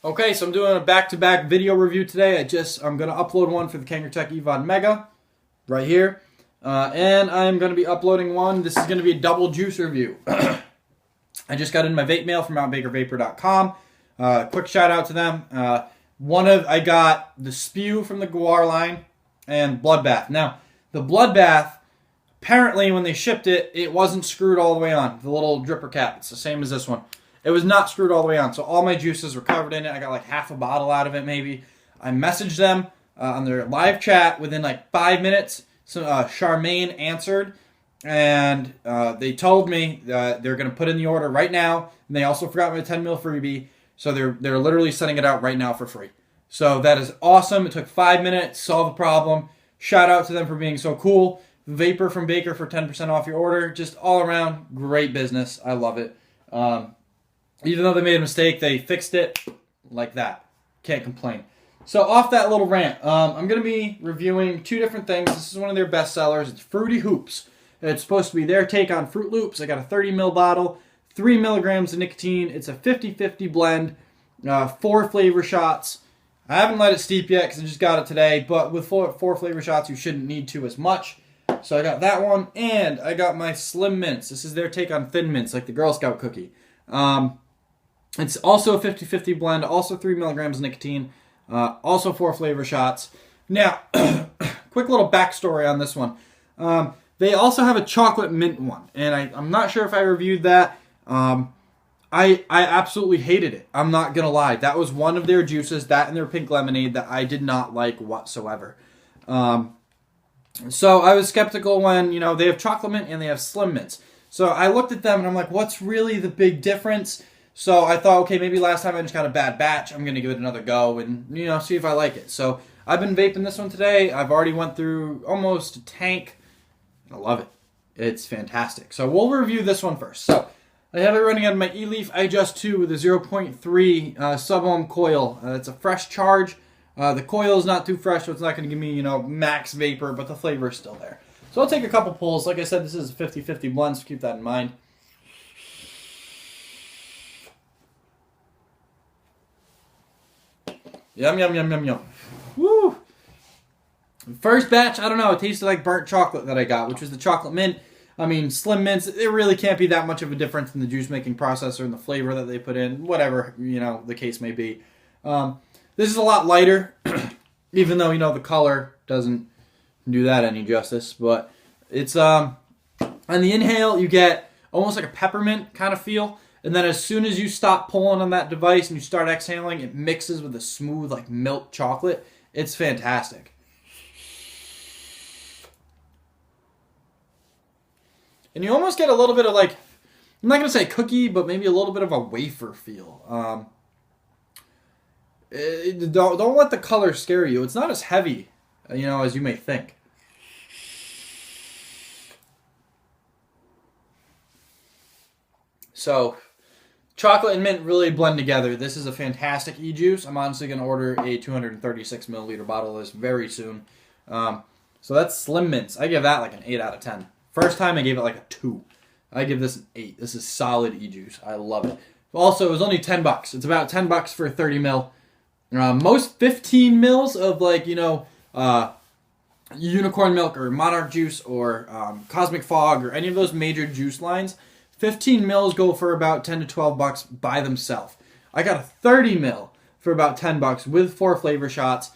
Okay, so I'm doing a back-to-back video review today. I'm going to upload one for the Kangertech Evon Mega right here. And I'm going to be uploading one. This is going to be a double juice review. I just got in my vape mail from MountBakerVapor.com. Quick shout out to them. I got the Spew from the Guar line and Bloodbath. Now, the Bloodbath, apparently when they shipped it, it wasn't screwed all the way on. The little dripper cap. It's the same as this one. It was not screwed all the way on, so all my juices were covered in it. I got like half a bottle out of it, maybe. I messaged them on their live chat within like 5 minutes. So Charmaine answered, and they told me that they're going to put in the order right now. And they also forgot my 10 mil freebie, so they're literally sending it out right now for free. So that is awesome. It took 5 minutes, solve the problem. Shout out to them for being so cool. Vapor from Baker for 10% off your order. Just all around great business. I love it. Even though they made a mistake, they fixed it like that. Can't complain. So off that little rant, I'm going to be reviewing two different things. This is one of their best sellers. It's Fruity Hoops. It's supposed to be their take on Fruit Loops. I got a 30 ml bottle, 3 milligrams of nicotine. It's a 50-50 blend, 4 flavor shots. I haven't let it steep yet because I just got it today, but with four flavor shots, you shouldn't need to as much. So I got that one, and I got my Slim Mints. This is their take on Thin Mints, like the Girl Scout cookie. It's also a 50-50 blend, also 3 milligrams of nicotine, also 4 flavor shots. Now, quick little backstory on this one. They also have a chocolate mint one, and I'm not sure if I reviewed that. I absolutely hated it. I'm not going to lie. That was one of their juices, that and their pink lemonade, that I did not like whatsoever. So I was skeptical when, they have chocolate mint and they have Slim Mints. So I looked at them and I'm like, what's really the big difference? So I thought, okay, maybe last time I just got a bad batch. I'm going to give it another go and, see if I like it. So I've been vaping this one today. I've already went through almost a tank. I love it. It's fantastic. So we'll review this one first. So I have it running on my eLeaf iJust 2 with a 0.3 sub-ohm coil. It's a fresh charge. The coil is not too fresh, so it's not going to give me, max vapor, but the flavor is still there. So I'll take a couple pulls. Like I said, this is a 50-50 blend, so keep that in mind. Yum, yum, yum, yum, yum. Woo! First batch, I don't know, it tasted like burnt chocolate that I got, which was the chocolate mint. I mean, Slim Mints, it really can't be that much of a difference in the juice-making process or in the flavor that they put in, whatever, the case may be. This is a lot lighter, even though, the color doesn't do that any justice, but it's, on the inhale, you get almost like a peppermint kind of feel. And then as soon as you stop pulling on that device and you start exhaling, it mixes with a smooth, like, milk chocolate. It's fantastic. And you almost get a little bit of, like, I'm not going to say cookie, but maybe a little bit of a wafer feel. Don't let the color scare you. It's not as heavy, as you may think. So chocolate and mint really blend together. This is a fantastic e-juice. I'm honestly going to order a 236 milliliter bottle of this very soon. So that's Slim Mints. I give that like an 8 out of 10. First time I gave it like a 2. I give this an 8. This is solid e-juice. I love it. Also, it was only $10. It's about $10 for 30 mil. Most 15 mils of like, Unicorn Milk or Monarch Juice or Cosmic Fog or any of those major juice lines, 15 mils go for about $10 to $12 by themselves. I got a 30 mil for about $10 with 4 flavor shots.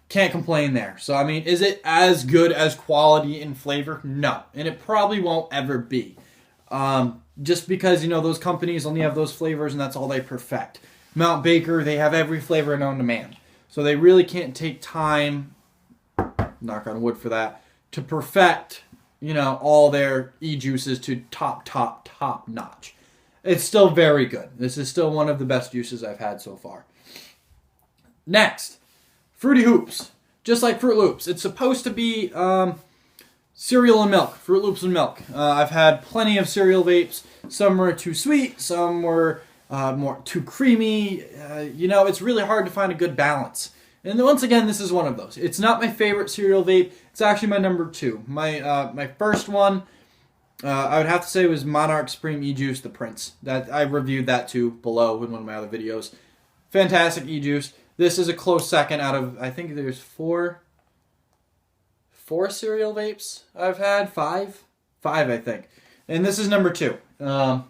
Can't complain there. So, I mean, is it as good as quality and flavor? No. And it probably won't ever be. Just because, those companies only have those flavors and that's all they perfect. Mount Baker, they have every flavor known to man. So they really can't take time, knock on wood for that, to perfect all their e-juices to top notch. It's still very good. This is still one of the best juices I've had so far. Next, Fruity Hoops. Just like Fruit Loops. It's supposed to be cereal and milk. Fruit Loops and milk. I've had plenty of cereal vapes. Some were too sweet. Some were more too creamy. It's really hard to find a good balance. And once again, this is one of those. It's not my favorite cereal vape. It's actually my number 2. My first one, I would have to say, was Monarch Supreme E-Juice, the Prince. That I reviewed that too below in one of my other videos. fantastic e-juice. This is a close second out of, I think there's four cereal vapes I've had. Five, I think. And this is number 2.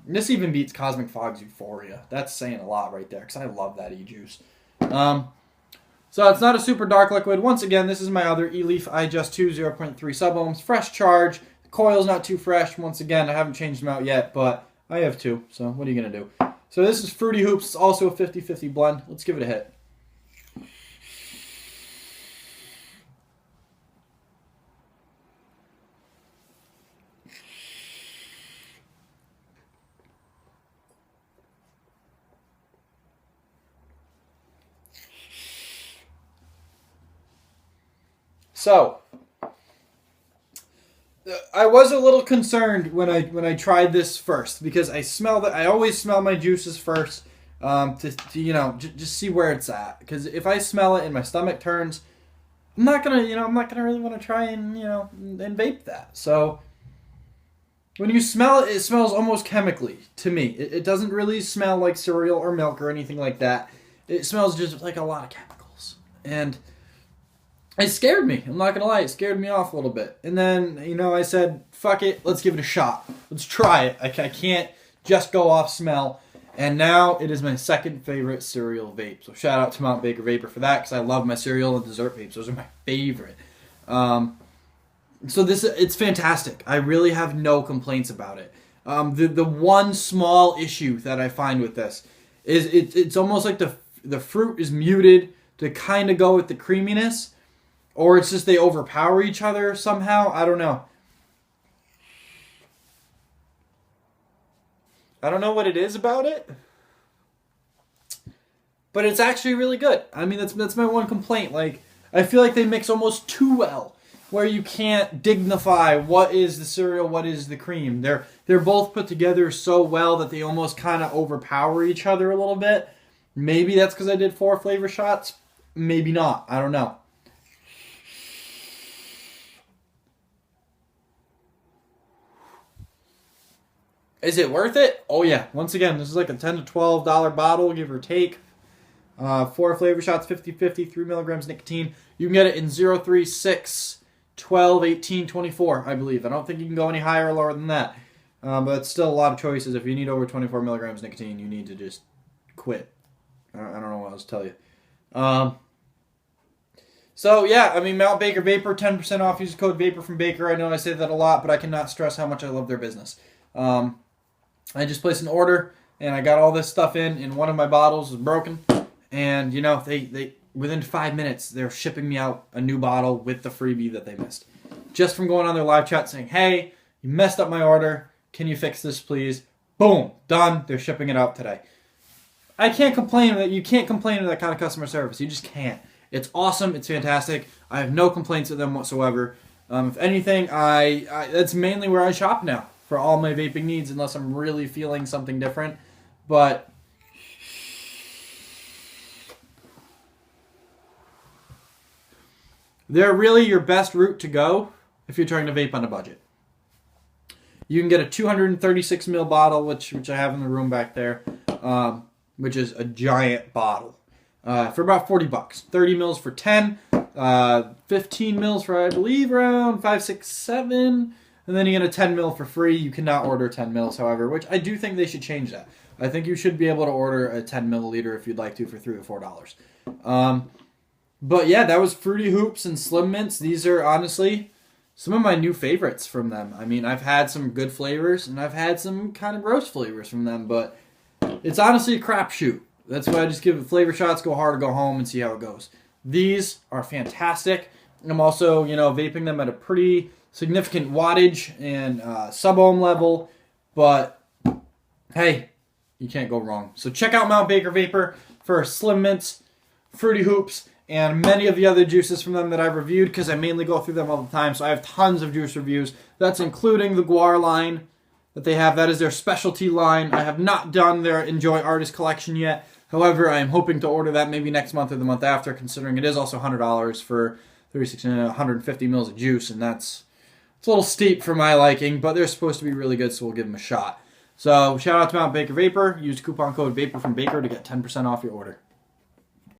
This even beats Cosmic Fog's Euphoria. That's saying a lot right there, because I love that e-juice. So it's not a super dark liquid. Once again, this is my other eLeaf iJust 2 0.3 sub-ohms. Fresh charge. The coil's not too fresh. Once again, I haven't changed them out yet, but I have 2. So what are you going to do? So this is Fruity Hoops. It's also a 50-50 blend. Let's give it a hit. So, I was a little concerned when I tried this first, because I always smell my juices first to just see where it's at. Because if I smell it and my stomach turns, I'm not gonna really want to try and and vape that. So when you smell it, it smells almost chemically to me. It doesn't really smell like cereal or milk or anything like that. It smells just like a lot of chemicals, and it scared me. I'm not going to lie. It scared me off a little bit. And then, I said, fuck it. Let's give it a shot. Let's try it. I can't just go off smell. And now it is my second favorite cereal vape. So shout out to Mount Baker Vapor for that, because I love my cereal and dessert vapes. Those are my favorite. So it's fantastic. I really have no complaints about it. The one small issue that I find with this is it's almost like the fruit is muted to kind of go with the creaminess. Or it's just they overpower each other somehow. I don't know. I don't know what it is about it. But it's actually really good. I mean, that's my one complaint. Like, I feel like they mix almost too well, where you can't dignify what is the cereal, what is the cream. They're both put together so well that they almost kind of overpower each other a little bit. Maybe that's because I did 4 flavor shots. Maybe not. I don't know. Is it worth it? Oh yeah. Once again, this is like a $10 to $12 bottle, give or take. 4 flavor shots, 50-50, 3 milligrams nicotine. You can get it in 0, 3, 6, 12, 18, 24, I believe. I don't think you can go any higher or lower than that. But it's still a lot of choices. If you need over 24 milligrams nicotine, you need to just quit. I don't know what else to tell you. So yeah, I mean, Mount Baker Vapor, 10% off. Use the code VAPOR from Baker. I know I say that a lot, but I cannot stress how much I love their business. I just placed an order, and I got all this stuff in. One of my bottles was broken, and they within 5 minutes they're shipping me out a new bottle with the freebie that they missed, just from going on their live chat saying, "Hey, you messed up my order. Can you fix this, please?" Boom, done. They're shipping it out today. I can't complain that you can't complain with that kind of customer service. You just can't. It's awesome. It's fantastic. I have no complaints with them whatsoever. If anything, that's mainly where I shop now for all my vaping needs, unless I'm really feeling something different. But they're really your best route to go if you're trying to vape on a budget. You can get a 236 ml bottle, which I have in the room back there, which is a giant bottle, for about $40. 30 mils for 10, 15 mils for, I believe, around 5, 6, 7. And then you get a 10 mil for free. You cannot order 10 mils, however, which I do think they should change that. I think you should be able to order a 10 milliliter if you'd like to for $3 or $4. But yeah, that was Fruity Hoops and Slim Mints. These are honestly some of my new favorites from them. I mean, I've had some good flavors, and I've had some kind of gross flavors from them, but it's honestly a crapshoot. That's why I just give it flavor shots, go hard or go home, and see how it goes. These are fantastic. I'm also, vaping them at a pretty significant wattage and sub-ohm level, but hey, you can't go wrong. So check out Mount Baker Vapor for Slim Mints, Fruity Hoops, and many of the other juices from them that I've reviewed, because I mainly go through them all the time, so I have tons of juice reviews. That's including the Guar line that they have. That is their specialty line. I have not done their Enjoy Artist collection yet. However, I am hoping to order that maybe next month or the month after, considering it is also $100 for 36 and 150 mils of juice, and it's a little steep for my liking, but they're supposed to be really good, so we'll give them a shot. So shout out to Mount Baker Vapor. Use coupon code VAPOR from Baker to get 10% off your order.